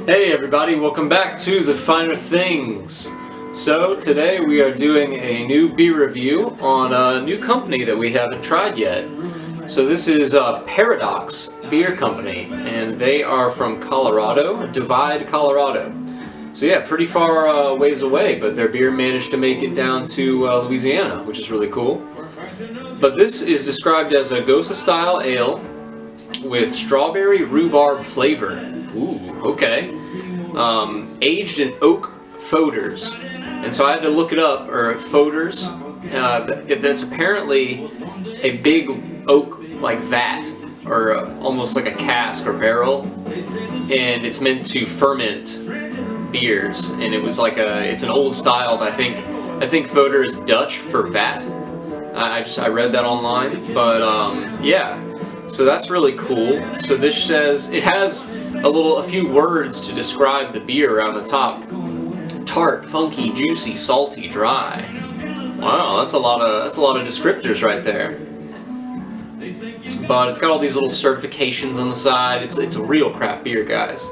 Hey everybody, welcome back to The Finer Things. So today we are doing a new beer review on a new company that we haven't tried yet. So this is Paradox Beer Company, and they are from Colorado, Divide, Colorado. So yeah, pretty far ways away, but their beer managed to make it down to Louisiana, which is really cool. But this is described as a Gose style ale with strawberry rhubarb flavor. Ooh, okay. Aged in oak foeders. And so I had to look it up, or foeders. That's apparently a big oak like vat, or almost like a cask or barrel. And it's meant to ferment beers. And it was like it's an old style. I think foeder is Dutch for vat. I read that online, but yeah. So that's really cool. So this says it has a few words to describe the beer around the top. Tart, funky, juicy, salty, dry. Wow, that's a lot of descriptors right there. But it's got all these little certifications on the side. It's a real craft beer, guys.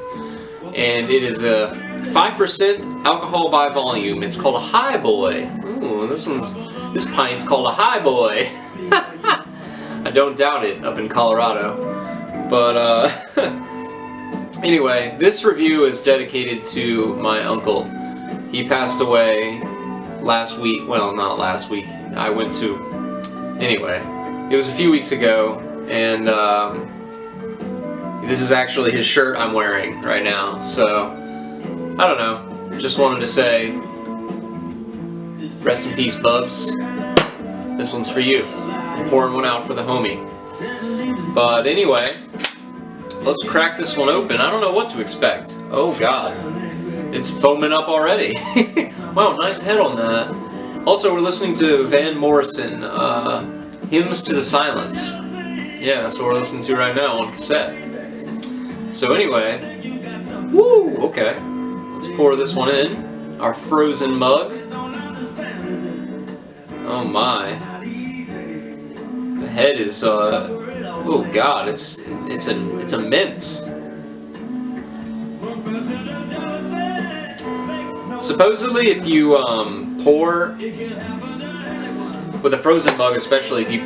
And it is a 5% alcohol by volume. It's called a High Boy. Ooh, this pint's called a High Boy. I don't doubt it up in Colorado. But anyway, this review is dedicated to my uncle. He passed away last week. Well, not last week. Anyway, it was a few weeks ago, and this is actually his shirt I'm wearing right now. So, I don't know. Just wanted to say, rest in peace, Bubs. This one's for you. I'm pouring one out for the homie. But anyway, let's crack this one open. I don't know what to expect. Oh god. It's foaming up already. Wow, nice head on that. Also, we're listening to Van Morrison, Hymns to the Silence. Yeah, that's what we're listening to right now on cassette. So anyway, woo, okay. Let's pour this one in. Our frozen mug. Oh my. The head is, oh god, it's immense. Supposedly, if you pour with a frozen mug, especially if you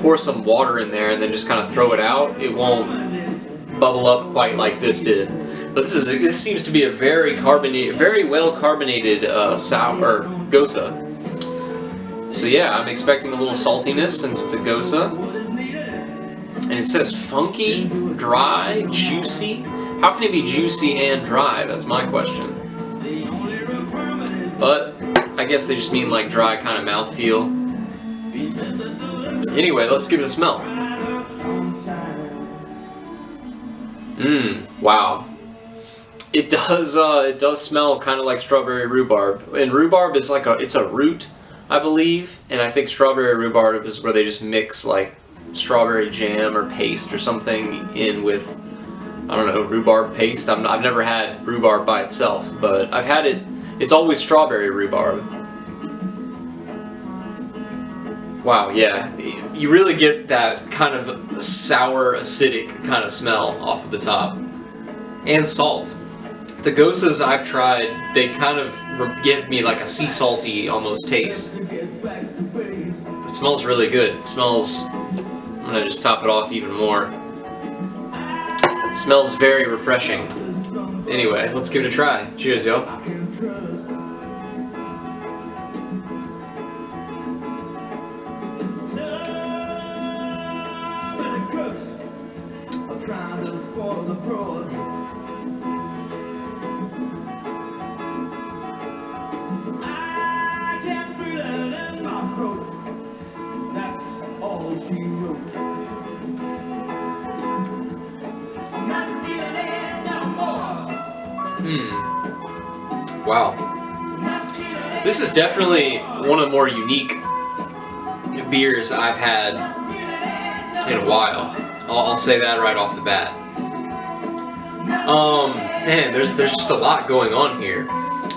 pour some water in there and then just kind of throw it out, it won't bubble up quite like this did. But this seems to be a very well carbonated sour Gose. So yeah, I'm expecting a little saltiness since it's a Gose. And it says funky, dry, juicy. How can it be juicy and dry? That's my question. But I guess they just mean like dry kind of mouthfeel. Anyway, let's give it a smell. Wow. It does smell kind of like strawberry rhubarb. And rhubarb is like it's a root, I believe. And I think strawberry rhubarb is where they just mix like strawberry jam or paste or something in with, I don't know, rhubarb paste. I've never had rhubarb by itself, but I've had it. It's always strawberry rhubarb. Wow, yeah. You really get that kind of sour, acidic kind of smell off of the top. And salt. The Goses I've tried, they kind of give me like a sea salty almost taste. It smells really good. It smells... I'm gonna just top it off even more. It smells very refreshing. Anyway, let's give it a try. Cheers, yo. Wow. This is definitely one of the more unique beers I've had in a while. I'll say that right off the bat. Man, there's just a lot going on here.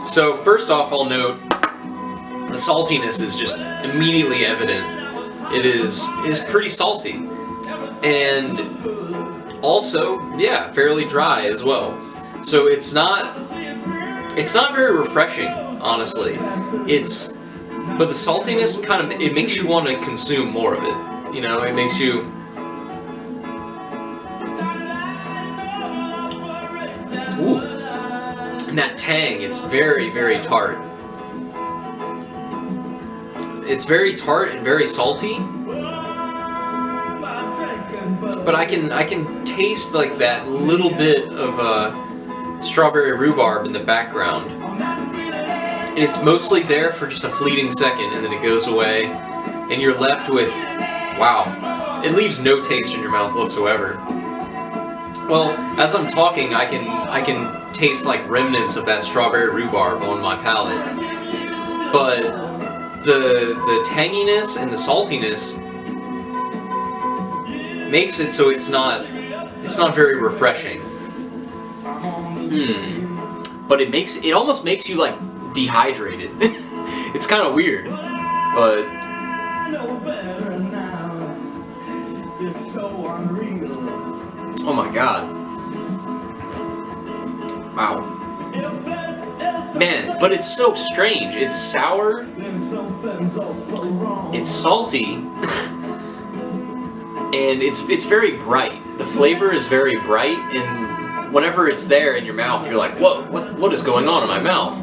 So first off, I'll note the saltiness is just immediately evident. It is pretty salty, and also, yeah, fairly dry as well. So it's not very refreshing, honestly. But the saltiness kind of, it makes you want to consume more of it. You know, it makes you. Ooh. And that tang, it's very, very tart. It's very tart and very salty. But I can taste like that little bit of strawberry rhubarb in the background. And it's mostly there for just a fleeting second, and then it goes away, and you're left with, wow, it leaves no taste in your mouth whatsoever. Well, as I'm talking, I can taste like remnants of that strawberry rhubarb on my palate, but the tanginess and the saltiness makes it so it's not very refreshing. But it almost makes you like dehydrated. It's kind of weird, but oh my god. Wow. Man, but it's so strange. It's sour, it's salty, and it's very bright. The flavor is very bright, and whenever it's there in your mouth, you're like, whoa, what is going on in my mouth?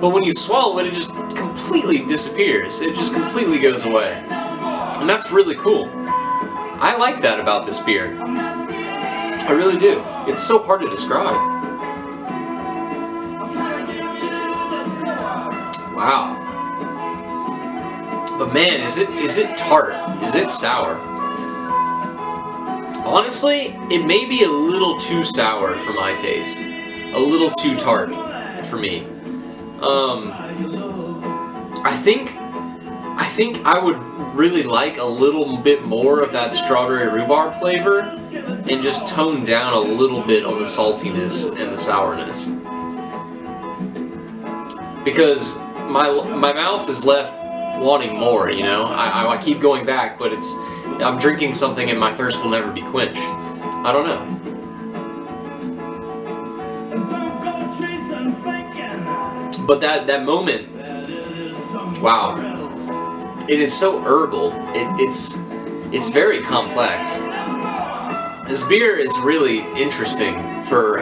But when you swallow it, it just completely disappears. It just completely goes away. And that's really cool. I like that about this beer. I really do. It's so hard to describe. Wow. But man, is it tart? Is it sour? Honestly, it may be a little too sour for my taste. A little too tart for me. I think I would really like a little bit more of that strawberry rhubarb flavor and just tone down a little bit on the saltiness and the sourness. Because my mouth is left wanting more, you know? I keep going back, but I'm drinking something and my thirst will never be quenched. I don't know. But that moment, wow, it is so herbal. It's very complex. This beer is really interesting for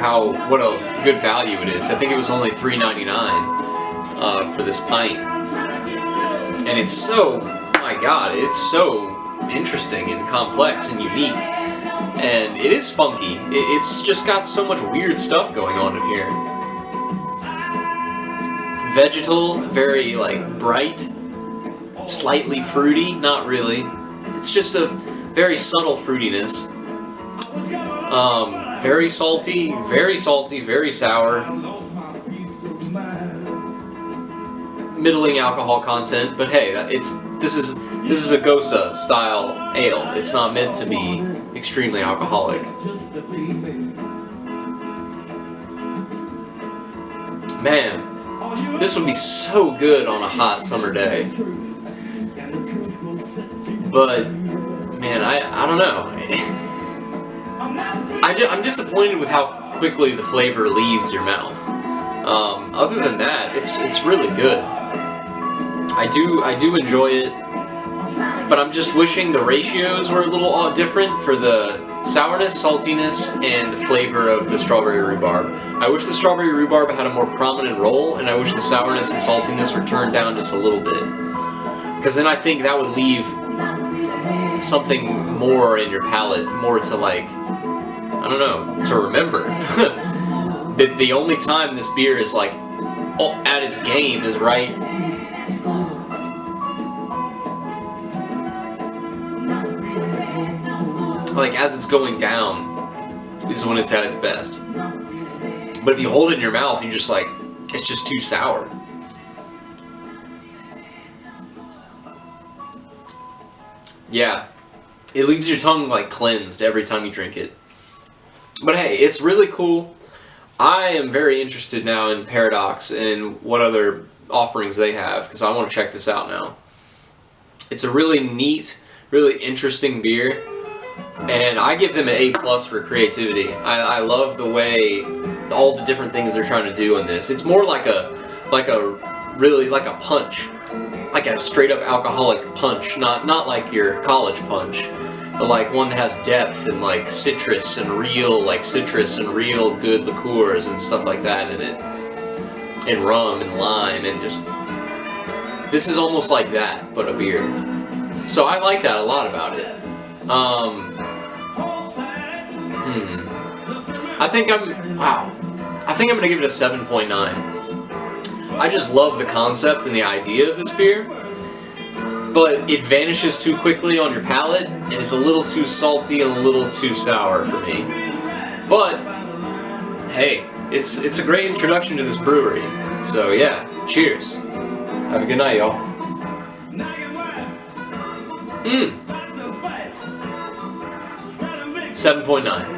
what a good value it is. I think it was only $3.99 for this pint, and it's so, my God, it's so interesting and complex and unique, and it is funky. It's just got so much weird stuff going on in here. Vegetal, very like bright, slightly fruity, not really. It's just a very subtle fruitiness. Very salty, very sour. Middling alcohol content, but hey, this is a Gose style ale. It's not meant to be extremely alcoholic. Man, this would be so good on a hot summer day. But man, I don't know. I'm disappointed with how quickly the flavor leaves your mouth. Other than that, it's really good. I do enjoy it, but I'm just wishing the ratios were a little different for the sourness, saltiness, and the flavor of the strawberry rhubarb. I wish the strawberry rhubarb had a more prominent role, and I wish the sourness and saltiness were turned down just a little bit. Because then I think that would leave something more in your palate, more to like, I don't know, to remember. The only time this beer is like at its game is right like as it's going down is when it's at its best. But if you hold it in your mouth, you're just like, it's just too sour. Yeah, it leaves your tongue like cleansed every time you drink it. But hey, it's really cool. I am very interested now in Paradox and what other offerings they have, because I want to check this out now. It's a really neat, really interesting beer, and I give them an A+ for creativity. I love the way all the different things they're trying to do in this. It's more like a punch, like a straight up alcoholic punch, not like your college punch, but like one that has depth and like citrus and real good liqueurs and stuff like that in it, and rum and lime, and just, this is almost like that, but a beer. So I like that a lot about it. I think I'm gonna give it a 7.9. I just love the concept and the idea of this beer, but it vanishes too quickly on your palate, and it's a little too salty and a little too sour for me. But hey, it's a great introduction to this brewery. So yeah, cheers. Have a good night, y'all. 7.9.